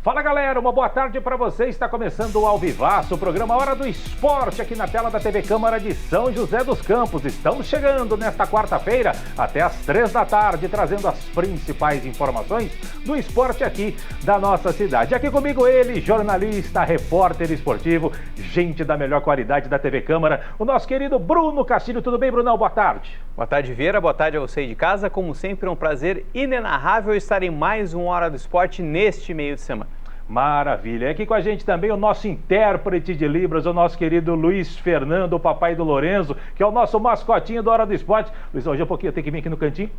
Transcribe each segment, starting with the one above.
Fala galera, uma boa tarde para você. Está começando o Ao Vivaço, o programa Hora do Esporte aqui na tela da TV Câmara de São José dos Campos. Estamos chegando nesta quarta-feira até às 3 da tarde, trazendo as principais informações do esporte aqui da nossa cidade. Aqui comigo ele, jornalista, repórter esportivo, gente da melhor qualidade da TV Câmara, o nosso querido Bruno Castilho. Tudo bem, Brunão? Boa tarde. Boa tarde, Vieira. Boa tarde a você aí de casa. Como sempre, é um prazer inenarrável estar em mais um Hora do Esporte neste meio de semana. Maravilha. E aqui com a gente também o nosso intérprete de Libras, o nosso querido Luiz Fernando, o papai do Lorenzo, que é o nosso mascotinho da Hora do Esporte. Luizão, hoje um pouquinho eu tenho que vir aqui no cantinho,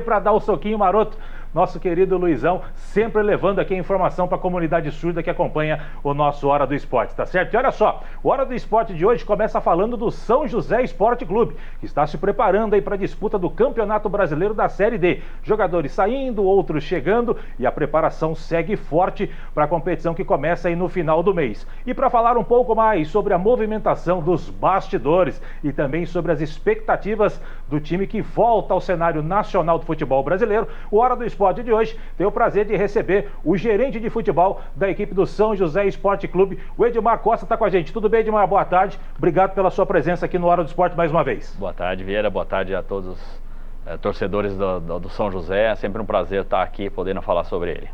para dar o soquinho maroto. Nosso querido Luizão, sempre levando aqui a informação para a comunidade surda que acompanha o nosso Hora do Esporte, tá certo? E olha só, o Hora do Esporte de hoje começa falando do São José Esporte Clube, que está se preparando aí para a disputa do Campeonato Brasileiro da Série D. Jogadores saindo, outros chegando e a preparação segue forte para a competição que começa aí no final do mês. E para falar um pouco mais sobre a movimentação dos bastidores e também sobre as expectativas do time que volta ao cenário nacional do futebol brasileiro, o Hora do Esporte de hoje tem o prazer de receber o gerente de futebol da equipe do São José Esporte Clube, o Edmar Costa, está com a gente. Tudo bem, Edmar? Boa tarde. Obrigado pela sua presença aqui no Hora do Esporte mais uma vez. Boa tarde, Vieira. Boa tarde a todos os torcedores do São José. É sempre um prazer estar aqui podendo falar sobre ele.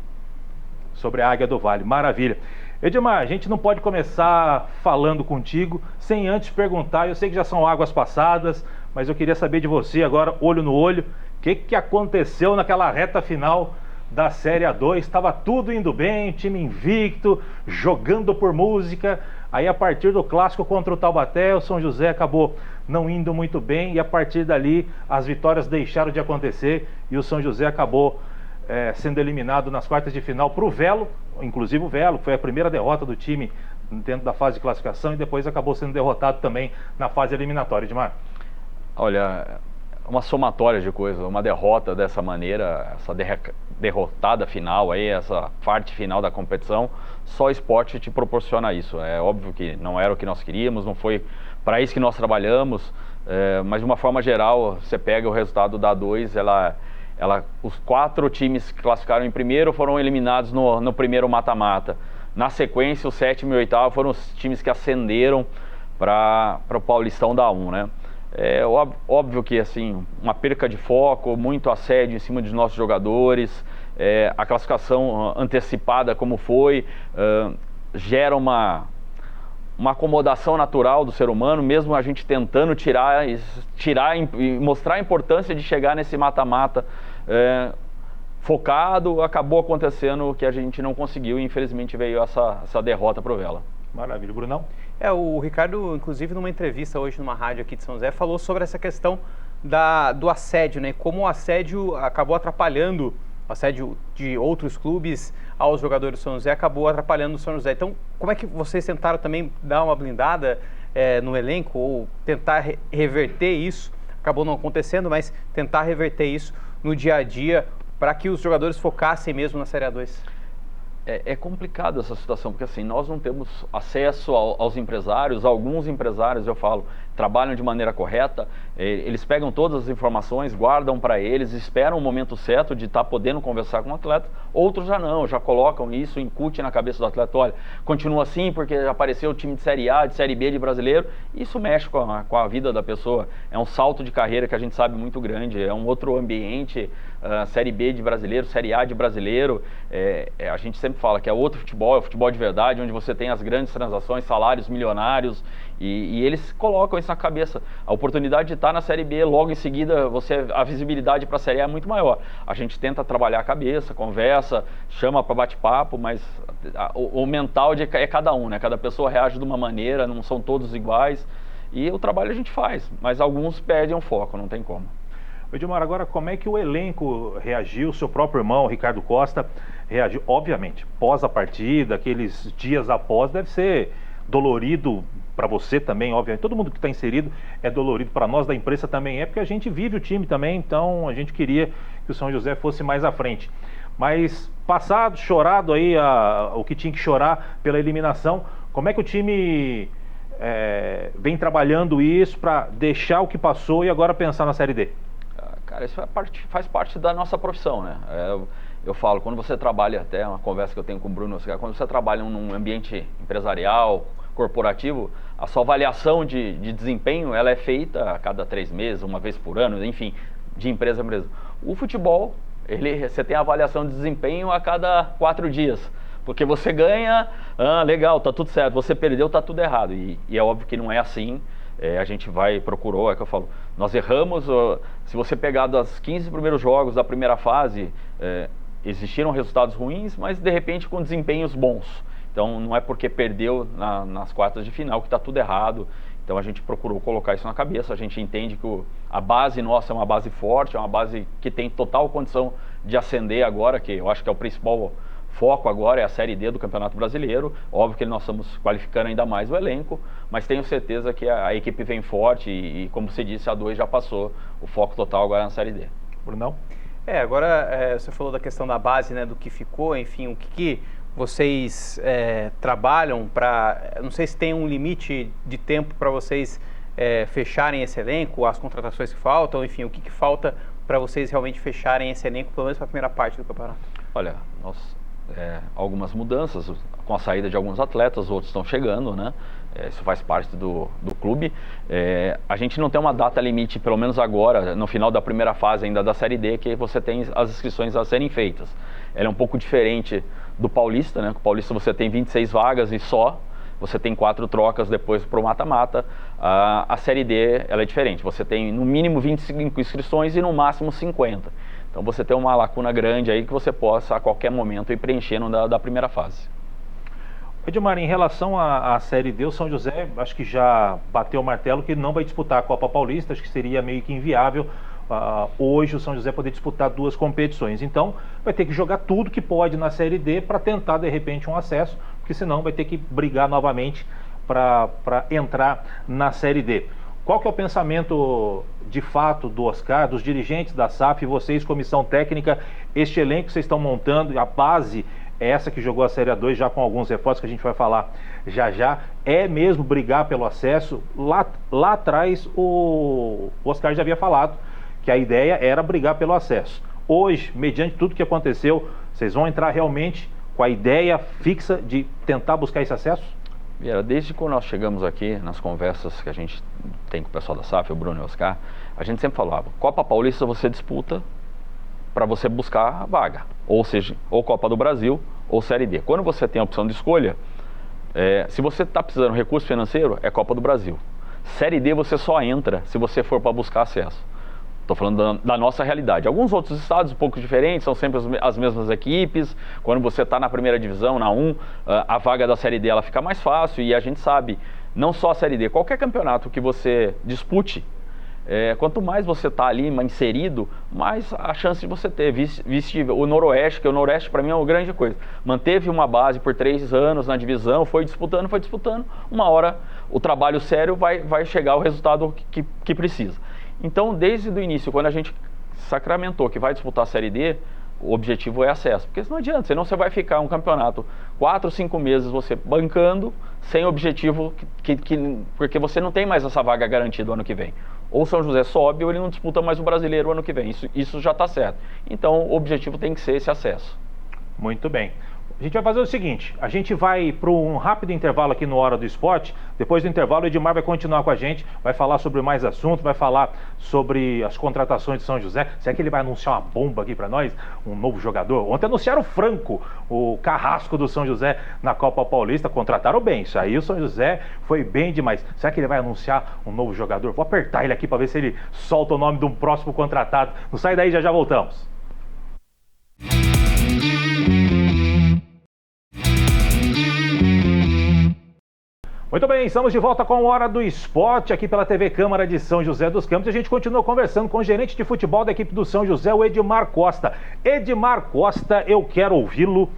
Sobre a Águia do Vale. Maravilha. Edmar, a gente não pode começar falando contigo sem antes perguntar, eu sei que já são águas passadas, mas eu queria saber de você agora, olho no olho, o que aconteceu naquela reta final da Série A2? Estava tudo indo bem, time invicto, jogando por música, aí a partir do clássico contra o Taubaté, o São José acabou não indo muito bem e a partir dali as vitórias deixaram de acontecer e o São José acabou sendo eliminado nas quartas de final para o Velo, inclusive o Velo, que foi a primeira derrota do time dentro da fase de classificação e depois acabou sendo derrotado também na fase eliminatória. Edmar? Olha, uma somatória de coisas, uma derrota dessa maneira, essa derrotada final aí, essa parte final da competição, só o esporte te proporciona isso. É óbvio que não era o que nós queríamos, não foi para isso que nós trabalhamos, mas de uma forma geral, você pega o resultado da A2, os 4 times que classificaram em primeiro foram eliminados no primeiro mata-mata. Na sequência, o 7º e o 8º foram os times que ascenderam para o Paulistão da A1, né? É óbvio que, assim, uma perca de foco, muito assédio em cima dos nossos jogadores, a classificação antecipada como foi, gera uma acomodação natural do ser humano, mesmo a gente tentando tirar e mostrar a importância de chegar nesse mata-mata focado, acabou acontecendo o que a gente não conseguiu e infelizmente veio essa derrota pro Vela. Maravilha. Brunão? O Ricardo, inclusive, numa entrevista hoje numa rádio aqui de São José, falou sobre essa questão do assédio, né? Como o assédio acabou atrapalhando, o assédio de outros clubes aos jogadores do São José acabou atrapalhando o São José. Então, como é que vocês tentaram também dar uma blindada no elenco ou tentar reverter isso? Acabou não acontecendo, mas tentar reverter isso no dia a dia para que os jogadores focassem mesmo na Série A2. É complicado essa situação, porque assim, nós não temos acesso aos empresários, alguns empresários, eu falo, trabalham de maneira correta, eles pegam todas as informações, guardam para eles, esperam o momento certo de estar podendo conversar com o atleta, outros já não, já colocam isso, incutem na cabeça do atleta, olha, continua assim porque apareceu o time de Série A, de Série B de brasileiro, isso mexe com a vida da pessoa, é um salto de carreira que a gente sabe muito grande, é um outro ambiente, Série B de brasileiro, Série A de brasileiro, a gente sempre fala que é outro futebol, é o futebol de verdade, onde você tem as grandes transações, salários milionários, e eles colocam isso na cabeça. A oportunidade de estar na Série B, logo em seguida, a visibilidade para a Série A é muito maior. A gente tenta trabalhar a cabeça, conversa, chama para bate-papo, mas o mental é cada um, né? Cada pessoa reage de uma maneira, não são todos iguais, e o trabalho a gente faz, mas alguns perdem o foco, não tem como. Edmar, agora como é que o elenco reagiu, seu próprio irmão, Ricardo Costa, reagiu? Obviamente, pós a partida, aqueles dias após, deve ser dolorido para você também, obviamente, todo mundo que está inserido é dolorido, para nós da imprensa também porque a gente vive o time também, então a gente queria que o São José fosse mais à frente. Mas passado, chorado aí o que tinha que chorar pela eliminação, como é que o time vem trabalhando isso para deixar o que passou e agora pensar na Série D? Cara, isso faz parte da nossa profissão, né? eu falo, quando você trabalha, até uma conversa que eu tenho com o Bruno, quando você trabalha num ambiente empresarial, corporativo, a sua avaliação de desempenho, ela é feita a cada 3 meses, uma vez por ano, enfim, de empresa a empresa. O futebol, você tem a avaliação de desempenho a cada 4 dias. Porque você ganha, legal, tá tudo certo. Você perdeu, tá tudo errado. E é óbvio que não é assim. A gente procurou, é que eu falo, nós erramos. Se você pegar dos 15 primeiros jogos da primeira fase, existiram resultados ruins, mas de repente com desempenhos bons. Então não é porque perdeu nas quartas de final que está tudo errado. Então a gente procurou colocar isso na cabeça. A gente entende que a base nossa é uma base forte, é uma base que tem total condição de ascender agora, que eu acho que é o principal foco agora, é a Série D do Campeonato Brasileiro. Óbvio que nós estamos qualificando ainda mais o elenco, mas tenho certeza que a equipe vem forte e como você disse, a 2 já passou. O foco total agora é na Série D. Brunão? Agora você falou da questão da base, né, do que ficou, enfim, o que vocês trabalham para, não sei se tem um limite de tempo para vocês fecharem esse elenco, as contratações que faltam, enfim, o que falta para vocês realmente fecharem esse elenco, pelo menos para a primeira parte do campeonato? Olha, algumas mudanças, com a saída de alguns atletas, outros estão chegando, né? Isso faz parte do clube. A gente não tem uma data limite, pelo menos agora, no final da primeira fase ainda da Série D, que você tem as inscrições a serem feitas. Ela é um pouco diferente do Paulista, né? O Paulista você tem 26 vagas e só, você tem 4 trocas depois para o mata-mata. A Série D, ela é diferente, você tem no mínimo 25 inscrições e no máximo 50. Então você tem uma lacuna grande aí que você possa a qualquer momento ir preenchendo da primeira fase. Edmar, em relação à Série D, o São José acho que já bateu o martelo que não vai disputar a Copa Paulista, acho que seria meio que inviável hoje o São José poder disputar 2 competições. Então vai ter que jogar tudo que pode na Série D para tentar de repente um acesso, porque senão vai ter que brigar novamente para entrar na Série D. Qual que é o pensamento de fato do Oscar, dos dirigentes da SAF, vocês, comissão técnica, este elenco que vocês estão montando, a base é essa que jogou a Série A2 já com alguns reforços que a gente vai falar já, é mesmo brigar pelo acesso? Lá atrás o Oscar já havia falado que a ideia era brigar pelo acesso. Hoje, mediante tudo que aconteceu, vocês vão entrar realmente com a ideia fixa de tentar buscar esse acesso? Vieira, desde quando nós chegamos aqui, nas conversas que a gente tem com o pessoal da SAF, o Bruno e o Oscar, a gente sempre falava, Copa Paulista você disputa para você buscar a vaga, ou seja, ou Copa do Brasil ou Série D. Quando você tem a opção de escolha, se você está precisando de recurso financeiro, é Copa do Brasil. Série D você só entra se você for para buscar acesso. Estou falando da nossa realidade. Alguns outros estados um pouco diferentes, são sempre as mesmas equipes. Quando você está na primeira divisão, na 1, a vaga da Série D ela fica mais fácil. E a gente sabe, não só a Série D, qualquer campeonato que você dispute, quanto mais você está ali inserido, mais a chance de você ter. Viste o Noroeste, que o Noroeste para mim é uma grande coisa. Manteve uma base por 3 anos na divisão, foi disputando. Uma hora o trabalho sério vai chegar ao resultado que precisa. Então, desde o início, quando a gente sacramentou que vai disputar a Série D, o objetivo é acesso. Porque não adianta, senão você vai ficar um campeonato 4, 5 meses você bancando, sem objetivo, porque você não tem mais essa vaga garantida o ano que vem. Ou o São José sobe ou ele não disputa mais o Brasileiro o ano que vem. Isso já está certo. Então, o objetivo tem que ser esse acesso. Muito bem. A gente vai fazer o seguinte, a gente vai para um rápido intervalo aqui no Hora do Esporte. Depois do intervalo o Edmar vai continuar com a gente, vai falar sobre mais assuntos, vai falar sobre as contratações de São José. Será que ele vai anunciar uma bomba aqui para nós? Um novo jogador? Ontem anunciaram o Franco, o carrasco do São José na Copa Paulista, contrataram bem. Isso aí o São José foi bem demais. Será que ele vai anunciar um novo jogador? Vou apertar ele aqui para ver se ele solta o nome de um próximo contratado. Não sai daí, já voltamos. Muito bem, estamos de volta com a Hora do Esporte aqui pela TV Câmara de São José dos Campos. E a gente continua conversando com o gerente de futebol da equipe do São José, o Edmar Costa. Edmar Costa, eu quero ouvi-lo.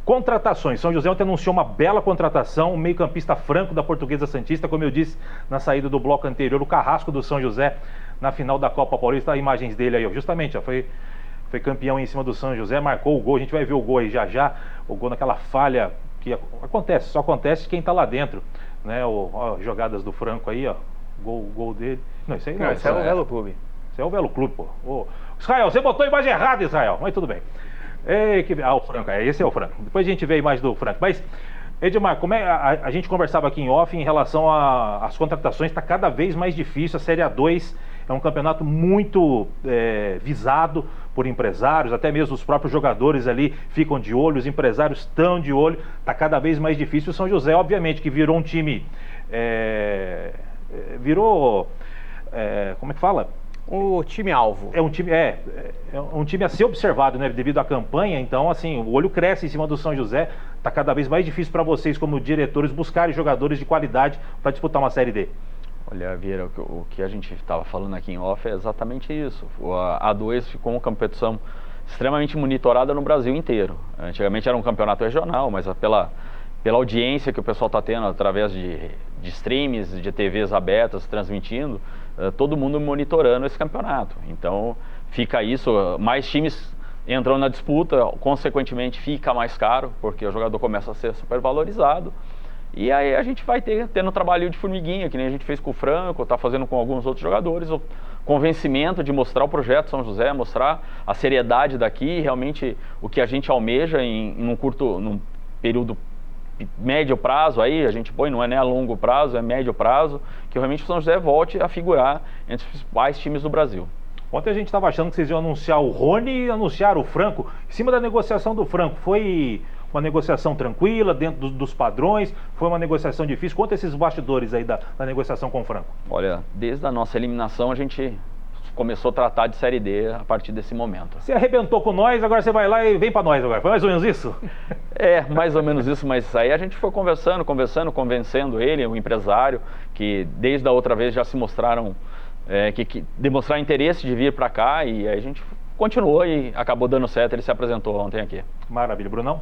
Contratações. São José ontem anunciou uma bela contratação, um meio-campista franco da Portuguesa Santista, como eu disse na saída do bloco anterior, o carrasco do São José na final da Copa Paulista. Imagens dele aí, justamente, ó, foi campeão em cima do São José, marcou o gol. A gente vai ver o gol aí já, o gol naquela falha que acontece, só acontece quem está lá dentro. Né, jogadas do Franco aí, ó, gol dele. Não, isso aí não. Esse é o Velo Clube. Isso é o Velo Clube, pô. Israel, você botou a imagem errada, Israel, mas tudo bem. O Franco, esse é o Franco. Depois a gente vê mais do Franco. Mas, Edmar, como é, a gente conversava aqui em off em relação às contratações, está cada vez mais difícil. A Série A2 é um campeonato muito visado por empresários, até mesmo os próprios jogadores ali ficam de olho, os empresários estão de olho, está cada vez mais difícil. O São José, obviamente, que virou um time... como é que fala? O time-alvo. É um time a ser observado, né, devido à campanha. Então, assim, o olho cresce em cima do São José. Está cada vez mais difícil para vocês, como diretores, buscarem jogadores de qualidade para disputar uma Série D. Olha, Vieira, o que a gente estava falando aqui em off é exatamente isso. A A2 ficou uma competição extremamente monitorada no Brasil inteiro. Antigamente era um campeonato regional, mas pela audiência que o pessoal está tendo através de streams, de TVs abertas, transmitindo, todo mundo monitorando esse campeonato. Então fica isso, mais times entram na disputa, consequentemente fica mais caro, porque o jogador começa a ser supervalorizado. E aí a gente vai tendo trabalho de formiguinha, que nem a gente fez com o Franco, está fazendo com alguns outros jogadores, o convencimento de mostrar o projeto São José, mostrar a seriedade daqui, realmente o que a gente almeja num período médio prazo, aí a gente põe, não é nem a longo prazo, é médio prazo, que realmente o São José volte a figurar entre os principais times do Brasil. Ontem a gente estava achando que vocês iam anunciar o Rony e anunciaram o Franco. Em cima da negociação do Franco, foi uma negociação tranquila, dentro dos padrões? Foi uma negociação difícil? Conta esses bastidores aí da negociação com o Franco. Olha, desde a nossa eliminação a gente começou a tratar de Série D a partir desse momento. Você arrebentou com nós, agora você vai lá e vem para nós agora. Foi mais ou menos isso? Mais ou menos isso, mas aí a gente foi conversando, convencendo ele, o empresário, que desde a outra vez já se mostraram, que demonstraram interesse de vir para cá, e aí a gente continuou e acabou dando certo, ele se apresentou ontem aqui. Maravilha. Brunão?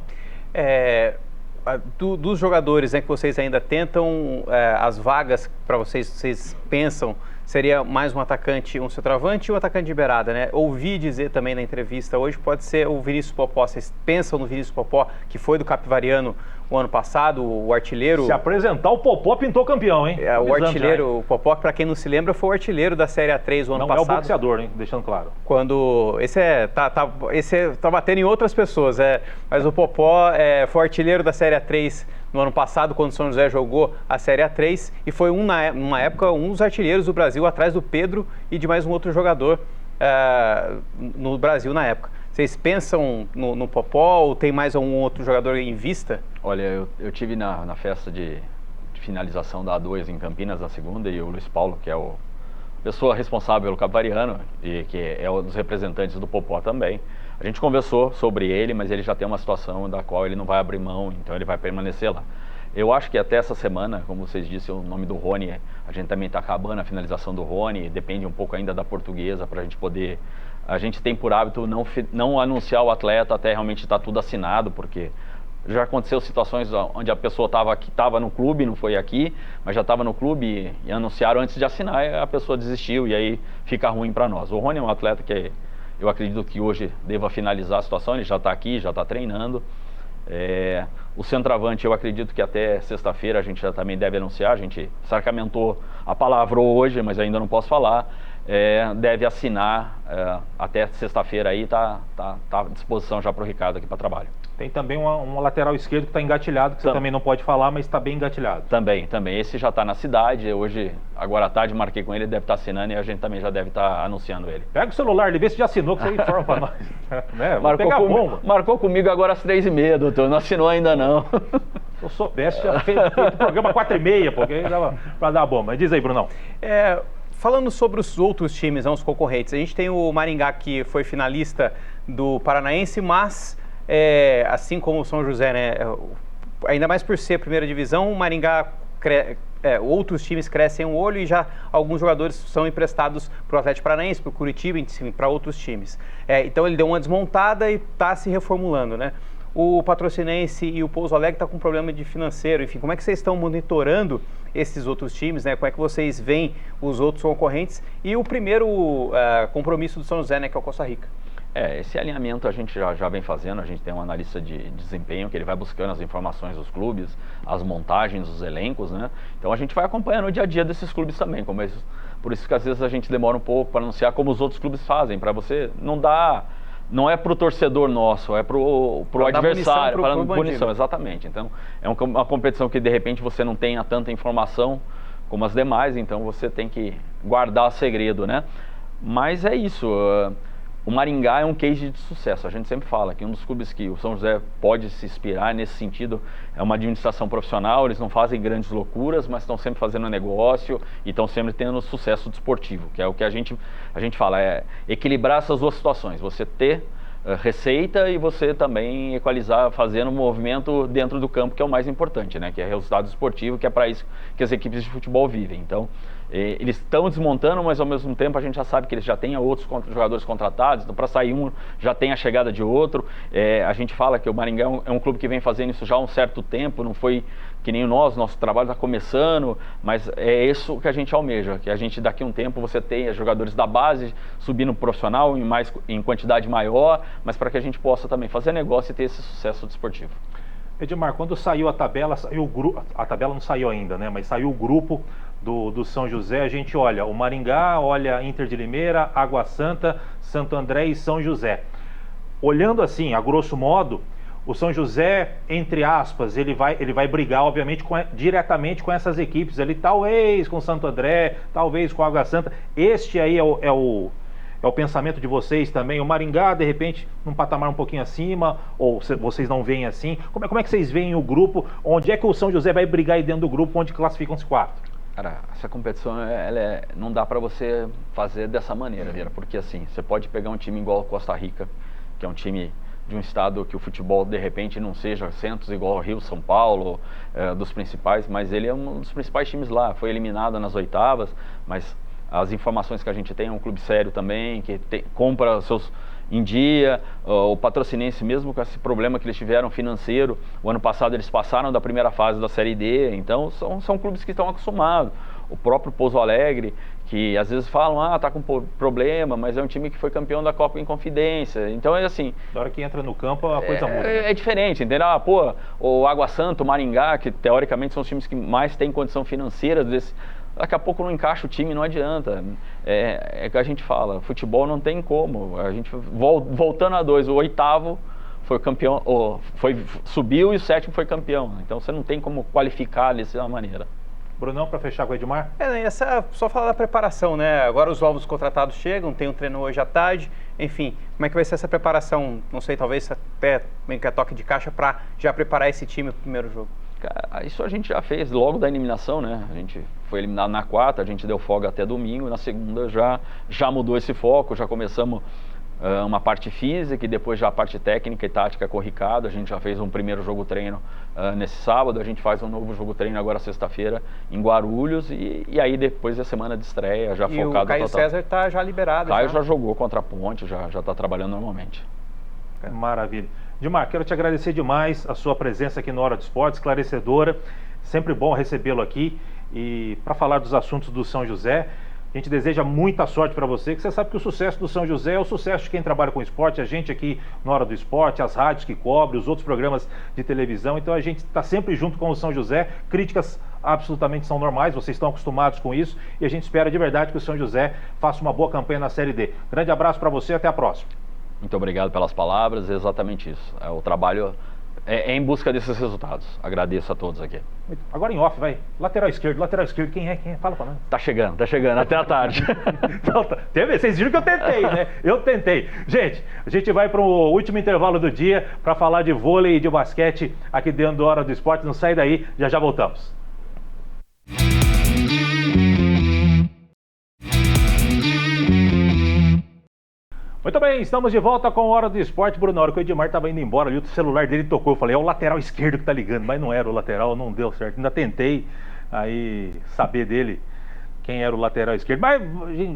Dos jogadores, né, que vocês ainda tentam, as vagas para vocês pensam, seria mais um atacante, um centroavante e um atacante de beirada, né? Ouvi dizer também na entrevista hoje, pode ser o Vinícius Popó. Vocês pensam no Vinícius Popó, que foi do Capivariano o ano passado, o artilheiro... Se apresentar, o Popó pintou campeão, hein? O artilheiro, o Popó, para quem não se lembra, foi o artilheiro da Série A3 o ano passado. Não é o boxeador, hein? Deixando claro. Quando... Esse tá batendo em outras pessoas, mas o Popó foi artilheiro da Série A3 no ano passado, quando o São José jogou a Série A3, e foi numa época um dos artilheiros do Brasil, atrás do Pedro e de mais um outro jogador no Brasil na época. Vocês pensam no Popó ou tem mais um outro jogador em vista? Olha, eu tive na festa de finalização da A2 em Campinas, na segunda, e o Luiz Paulo, que é a pessoa responsável pelo Capivariano e que é um dos representantes do Popó também. A gente conversou sobre ele, mas ele já tem uma situação da qual ele não vai abrir mão, então ele vai permanecer lá. Eu acho que até essa semana, como vocês disseram, o nome do Rony, a gente também está acabando a finalização do Rony, depende um pouco ainda da Portuguesa para a gente poder... A gente tem por hábito não anunciar o atleta até realmente estar tudo assinado, porque já aconteceu situações onde a pessoa estava no clube, não foi aqui, mas já estava no clube e anunciaram antes de assinar, e a pessoa desistiu e aí fica ruim para nós. O Rony é um atleta que eu acredito que hoje deva finalizar a situação, ele já está aqui, já está treinando. O centroavante, eu acredito que até sexta-feira a gente já também deve anunciar, a gente sacramentou a palavra hoje, mas ainda não posso falar. Deve assinar até sexta-feira aí, tá à disposição já para o Ricardo aqui para trabalho. Tem também um lateral esquerdo que está engatilhado, que você também não pode falar, mas está bem engatilhado. Também. Esse já está na cidade, hoje, agora à tarde, marquei com ele deve estar assinando e a gente também já deve estar anunciando ele. Pega o celular, ele vê se já assinou, que você informa para nós. Marcou comigo agora às 3h30, doutor, não assinou ainda não. Se eu soubesse, já fez o programa 4h30, porque dava para dar a bomba. Mas diz aí, Brunão. Falando sobre os outros times, os concorrentes, a gente tem o Maringá, que foi finalista do Paranaense, mas assim como o São José, né, ainda mais por ser primeira divisão, o Maringá, outros times crescem o olho e já alguns jogadores são emprestados para o Atlético Paranaense, para o Curitiba, enfim, para outros times. Então ele deu uma desmontada e está se reformulando, né? O Patrocinense e o Pouso Alegre estão com problema de financeiro, enfim, como é que vocês estão monitorando esses outros times, né? Como é que vocês veem os outros concorrentes e o primeiro compromisso do São José, né, que é o Costa Rica? Esse alinhamento a gente já vem fazendo, a gente tem um analista de desempenho que ele vai buscando as informações dos clubes, as montagens, os elencos, né? Então a gente vai acompanhando o dia a dia desses clubes também, por isso que às vezes a gente demora um pouco para anunciar como os outros clubes fazem, para você não dar não é para o torcedor nosso, é para o adversário, para a punição, exatamente. Então, é uma competição que de repente você não tenha tanta informação como as demais, então você tem que guardar segredo, né? Mas é isso, o Maringá é um case de sucesso. A gente sempre fala que um dos clubes que o São José pode se inspirar nesse sentido é uma administração profissional. Eles não fazem grandes loucuras, mas estão sempre fazendo negócio e estão sempre tendo sucesso desportivo, que é o que a gente fala, é equilibrar essas duas situações, você ter receita e você também equalizar, fazendo um movimento dentro do campo, que é o mais importante, né? Que é resultado esportivo, que é para isso que as equipes de futebol vivem. Então, eles estão desmontando, mas ao mesmo tempo a gente já sabe que eles já têm outros jogadores contratados, então para sair um já tem a chegada de outro. A gente fala que o Maringá é um clube que vem fazendo isso já há um certo tempo, não foi que nem nosso trabalho está começando, mas é isso que a gente almeja, que a gente daqui a um tempo você tenha jogadores da base subindo profissional em quantidade maior, mas para que a gente possa também fazer negócio e ter esse sucesso desportivo. Edmar, quando saiu a tabela, a tabela não saiu ainda, né? Mas saiu o grupo do São José, a gente olha o Maringá, olha Inter de Limeira, Água Santa, Santo André e São José. Olhando assim, a grosso modo, o São José, entre aspas, ele vai brigar, obviamente, diretamente com essas equipes ali, talvez com Santo André, talvez com Água Santa. Este aí é o pensamento de vocês também? O Maringá, de repente, num patamar um pouquinho acima, ou vocês não veem assim? Como é que vocês veem o grupo? Onde é que o São José vai brigar aí dentro do grupo, onde classificam-se 4? Cara, essa competição, não dá para você fazer dessa maneira, Vieira, porque assim, você pode pegar um time igual a Costa Rica, que é um time de um estado que o futebol, de repente, não seja centros igual ao Rio, São Paulo, dos principais, mas ele é um dos principais times lá, foi eliminado nas oitavas, mas as informações que a gente tem é um clube sério também, que compra seus em dia. O Patrocinense, mesmo com esse problema que eles tiveram financeiro, o ano passado eles passaram da primeira fase da Série D, então são clubes que estão acostumados. O próprio Pouso Alegre, que às vezes falam, tá com problema, mas é um time que foi campeão da Copa Inconfidência. Então é assim... Na hora que entra no campo, a coisa muda. É diferente, entendeu? O Água Santa, o Maringá, que teoricamente são os times que mais têm condição financeira daqui a pouco não encaixa o time, não adianta. É que a gente fala, futebol não tem como. A gente, voltando a 2, o 8º foi campeão, subiu e o 7º foi campeão. Então você não tem como qualificar dessa maneira. Brunão, para fechar com o Edmar? Só falar da preparação, né? Agora os novos contratados chegam, tem um treino hoje à tarde, enfim, como é que vai ser essa preparação? Não sei, talvez até meio que a toque de caixa para já preparar esse time para o primeiro jogo. Cara, isso a gente já fez logo da eliminação, né? A gente foi eliminado na quarta, a gente deu folga até domingo, na segunda já mudou esse foco, já começamos uma parte física e depois já a parte técnica e tática com o Ricardo. A gente já fez um primeiro jogo treino nesse sábado, a gente faz um novo jogo treino agora sexta-feira em Guarulhos e aí depois a semana de estreia já focado total. E o Caio César está já liberado. Caio já jogou contra a Ponte, já está trabalhando normalmente. Maravilha. Edmar, quero te agradecer demais a sua presença aqui no Hora do Esporte, esclarecedora, sempre bom recebê-lo aqui e para falar dos assuntos do São José. A gente deseja muita sorte para você, que você sabe que o sucesso do São José é o sucesso de quem trabalha com esporte, a gente aqui no Hora do Esporte, as rádios que cobrem, os outros programas de televisão, então a gente está sempre junto com o São José. Críticas absolutamente são normais, vocês estão acostumados com isso e a gente espera de verdade que o São José faça uma boa campanha na Série D. Grande abraço para você e até a próxima. Muito obrigado pelas palavras, é exatamente isso. O trabalho é em busca desses resultados. Agradeço a todos aqui. Agora em off, vai. Lateral esquerdo, quem é? Fala pra nós. Tá chegando, até a tarde. Então, vocês viram que eu tentei, né? Eu tentei. Gente, a gente vai para o último intervalo do dia para falar de vôlei e de basquete aqui dentro do Hora do Esporte. Não sai daí, já voltamos. Muito bem, estamos de volta com a Hora do Esporte. Bruno, na hora que o Edmar estava indo embora ali, o celular dele tocou. Eu falei, é o lateral esquerdo que tá ligando, mas não era o lateral, não deu certo. Ainda tentei aí saber dele quem era o lateral esquerdo, mas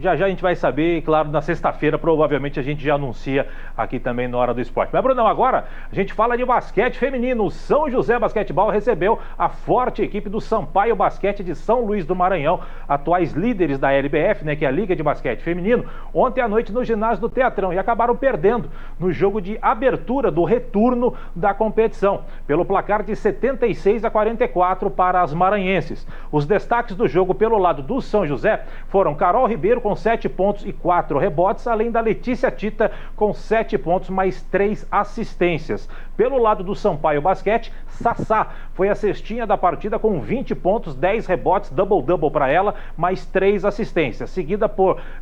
já a gente vai saber, claro, na sexta-feira provavelmente a gente já anuncia aqui também na Hora do Esporte. Mas, Brunão, agora a gente fala de basquete feminino. O São José Basquetebol recebeu a forte equipe do Sampaio Basquete de São Luís do Maranhão, atuais líderes da LBF, né, que é a Liga de Basquete Feminino, ontem à noite no ginásio do Teatrão e acabaram perdendo no jogo de abertura do retorno da competição, pelo placar de 76-44 para as maranhenses. Os destaques do jogo pelo lado do São São José foram Carol Ribeiro com 7 pontos e 4 rebotes, além da Letícia Tita com 7 pontos mais 3 assistências. Pelo lado do Sampaio Basquete, Sassá foi a cestinha da partida com 20 pontos, 10 rebotes, double-double para ela, mais 3 assistências. Seguida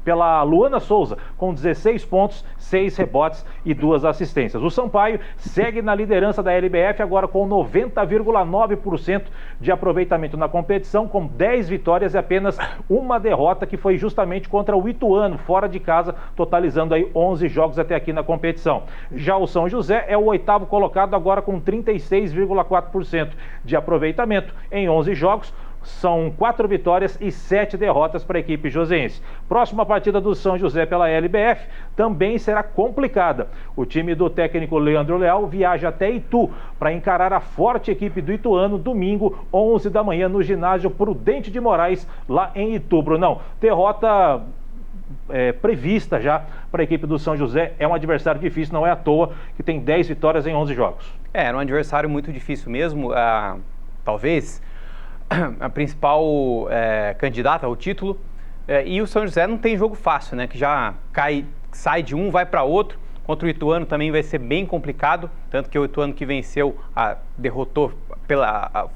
pela Luana Souza com 16 pontos, 6 rebotes e 2 assistências. O Sampaio segue na liderança da LBF agora com 90,9% de aproveitamento na competição, com 10 vitórias e apenas uma derrota, que foi justamente contra o Ituano, fora de casa, totalizando aí 11 jogos até aqui na competição. Já o São José é o 8º colocado agora com 36,4% de aproveitamento em 11 jogos. São 4 vitórias e 7 derrotas para a equipe joseense. Próxima partida do São José pela LBF também será complicada. O time do técnico Leandro Leal viaja até Itu para encarar a forte equipe do Ituano, domingo, 11 da manhã, no ginásio Prudente de Moraes, lá em Itu. Brunão, derrota prevista já para a equipe do São José. É um adversário difícil, não é à toa que tem 10 vitórias em 11 jogos. Era um adversário muito difícil mesmo. Talvez a principal candidata ao título, e o São José não tem jogo fácil, né? Que já sai de um, vai para outro. Contra o Ituano também vai ser bem complicado, tanto que o Ituano que venceu, derrotou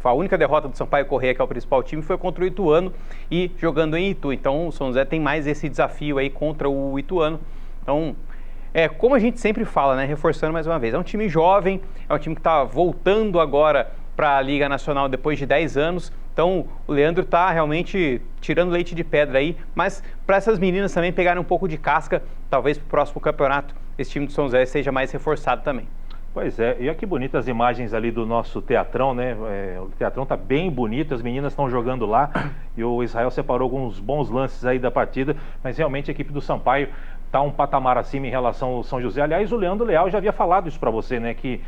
a única derrota do Sampaio Corrêa, que é o principal time, foi contra o Ituano e jogando em Itu. Então o São José tem mais esse desafio aí contra o Ituano. Então, como a gente sempre fala, né? Reforçando mais uma vez, é um time jovem, é um time que está voltando agora para a Liga Nacional depois de 10 anos. Então o Leandro está realmente tirando leite de pedra aí, mas para essas meninas também pegarem um pouco de casca, talvez para o próximo campeonato esse time do São José seja mais reforçado também. Pois é, e olha que bonitas imagens ali do nosso teatrão, né? O teatrão tá bem bonito, as meninas estão jogando lá e o Israel separou alguns bons lances aí da partida, mas realmente a equipe do Sampaio tá um patamar acima em relação ao São José. Aliás, o Leandro Leal já havia falado isso para você, né? Que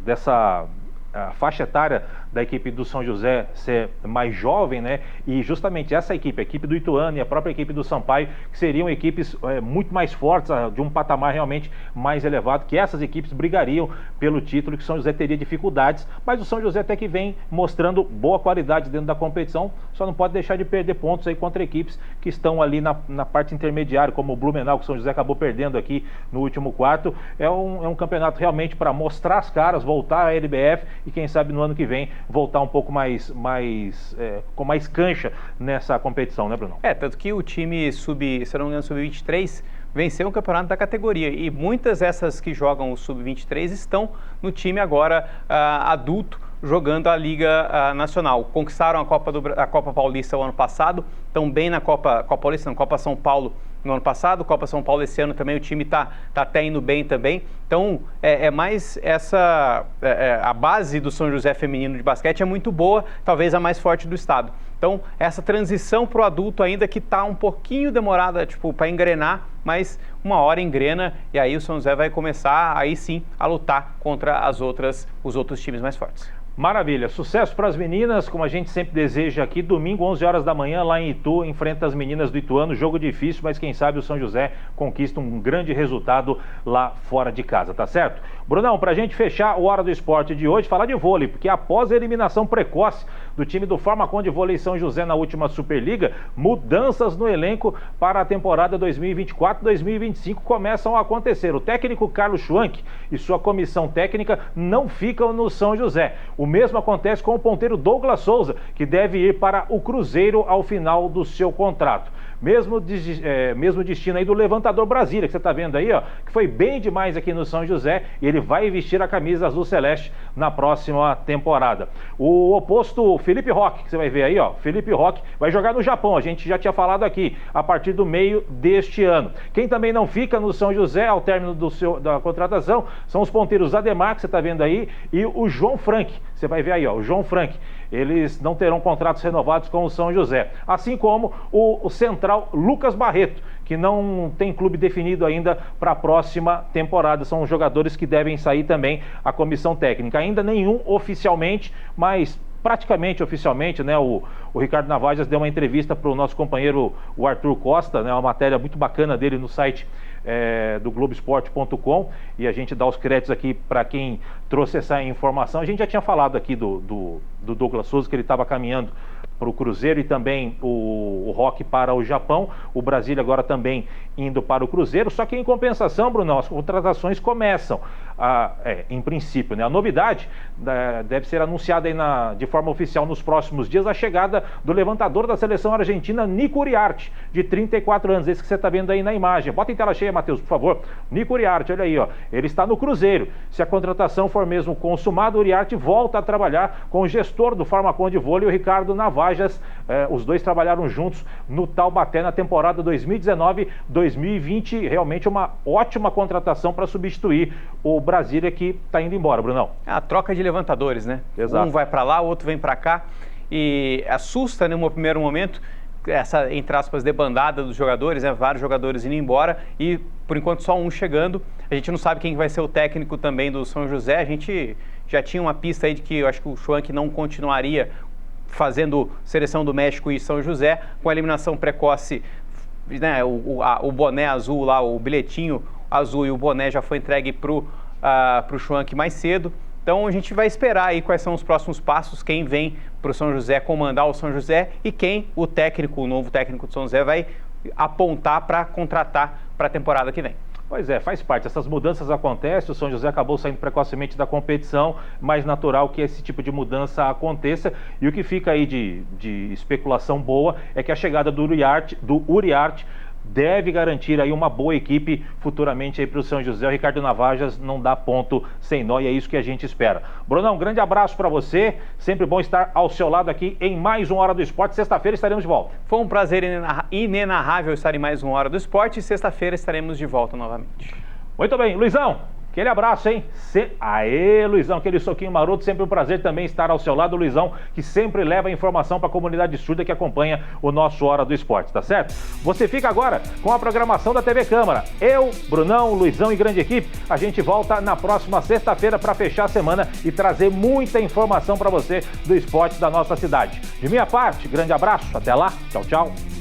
dessa a faixa etária da equipe do São José ser mais jovem, né? E justamente essa equipe, a equipe do Ituano e a própria equipe do Sampaio, que seriam equipes muito mais fortes, de um patamar realmente mais elevado, que essas equipes brigariam pelo título, que o São José teria dificuldades, mas o São José até que vem mostrando boa qualidade dentro da competição, só não pode deixar de perder pontos aí contra equipes que estão ali na parte intermediária, como o Blumenau, que o São José acabou perdendo aqui no último quarto. É um campeonato realmente para mostrar as caras, voltar à LBF e quem sabe no ano que vem voltar um pouco com mais cancha nessa competição, né, Bruno? Tanto que o time sub-23 venceu o campeonato da categoria e muitas dessas que jogam o sub-23 estão no time agora adulto, jogando a Liga Nacional. Conquistaram a Copa Paulista o ano passado, estão bem na Copa Paulista, não, Copa São Paulo no ano passado, Copa São Paulo esse ano também, o time tá até indo bem também. Então, mais a base do São José feminino de basquete é muito boa, talvez a mais forte do estado. Então, essa transição para o adulto ainda que está um pouquinho demorada, para engrenar, mas uma hora engrena e aí o São José vai começar, aí sim, a lutar contra os outros times mais fortes. Maravilha, sucesso para as meninas, como a gente sempre deseja aqui. Domingo, 11 horas da manhã, lá em Itu, enfrenta as meninas do Ituano. Jogo difícil, mas quem sabe o São José conquista um grande resultado lá fora de casa, tá certo? Brunão, para a gente fechar o Hora do Esporte de hoje, falar de vôlei, porque após a eliminação precoce do time do Farmacon de Vôlei São José na última Superliga, mudanças no elenco para a temporada 2024-2025 começam a acontecer. O técnico Carlos Schwank e sua comissão técnica não ficam no São José. O mesmo acontece com o ponteiro Douglas Souza, que deve ir para o Cruzeiro ao final do seu contrato. Mesmo destino aí do levantador Brasília, que você está vendo aí, ó, que foi bem demais aqui no São José, e ele vai vestir a camisa azul celeste na próxima temporada. O oposto, Felipe Roque, que você vai ver aí, ó, Felipe Roque vai jogar no Japão, a gente já tinha falado aqui, a partir do meio deste ano. Quem também não fica no São José ao término da contratação são os ponteiros Ademar, que você está vendo aí, e o João Frank. Você vai ver aí, ó, o João Frank. Eles não terão contratos renovados com o São José. Assim como o central Lucas Barreto, que não tem clube definido ainda para a próxima temporada. São jogadores que devem sair também a comissão técnica. Ainda nenhum oficialmente, mas praticamente oficialmente, né? O Ricardo Navajas deu uma entrevista para o nosso companheiro, o Arthur Costa, né? Uma matéria muito bacana dele no site do Globoesporte.com, e a gente dá os créditos aqui para quem trouxe essa informação. A gente já tinha falado aqui do Douglas Souza, que ele estava caminhando o Cruzeiro e também o Roque para o Japão. O Brasília agora também indo para o Cruzeiro. Só que em compensação, Bruno, as contratações começam, em princípio, né? A novidade deve ser anunciada aí de forma oficial nos próximos dias, a chegada do levantador da seleção argentina, Nico Uriarte, de 34 anos, esse que você está vendo aí na imagem. Bota em tela cheia, Matheus, por favor. Nico Uriarte, olha aí, ó, ele está no Cruzeiro. Se a contratação for mesmo consumada, o Uriarte volta a trabalhar com o gestor do Farmacon de vôlei, o Ricardo Navajas. Os dois trabalharam juntos no Taubaté na temporada 2019-2020. Realmente uma ótima contratação para substituir o Brasília, que está indo embora, Brunão. A troca de levantadores, né? Exato. Um vai para lá, o outro vem para cá, e assusta, né, no primeiro momento, essa, entre aspas, debandada dos jogadores, né? Vários jogadores indo embora e, por enquanto, só um chegando. A gente não sabe quem vai ser o técnico também do São José. A gente já tinha uma pista aí de que eu acho que o Schwanck não continuaria fazendo seleção do México e São José, com a eliminação precoce, né? O boné azul lá, o bilhetinho azul e o boné já foi entregue para o Schwanck mais cedo. Então a gente vai esperar aí quais são os próximos passos, quem vem para o São José comandar o São José e quem o novo técnico do São José vai apontar para contratar para a temporada que vem. Pois é, faz parte, essas mudanças acontecem, o São José acabou saindo precocemente da competição, mais natural que esse tipo de mudança aconteça, e o que fica aí de especulação boa é que a chegada do Uriarte deve garantir aí uma boa equipe futuramente aí para o São José. O Ricardo Navajas não dá ponto sem nó, e é isso que a gente espera. Brunão, um grande abraço para você, sempre bom estar ao seu lado aqui em mais uma Hora do Esporte. Sexta-feira estaremos de volta. Foi um prazer inenarrável estar em mais uma Hora do Esporte, e sexta-feira estaremos de volta novamente. Muito bem, Luizão, aquele abraço, hein? Aê, Luizão, aquele soquinho maroto, sempre um prazer também estar ao seu lado, Luizão, que sempre leva a informação para a comunidade surda que acompanha o nosso Hora do Esporte, tá certo? Você fica agora com a programação da TV Câmara. Eu, Brunão, Luizão e grande equipe, a gente volta na próxima sexta-feira para fechar a semana e trazer muita informação para você do esporte da nossa cidade. De minha parte, grande abraço, até lá, tchau, tchau.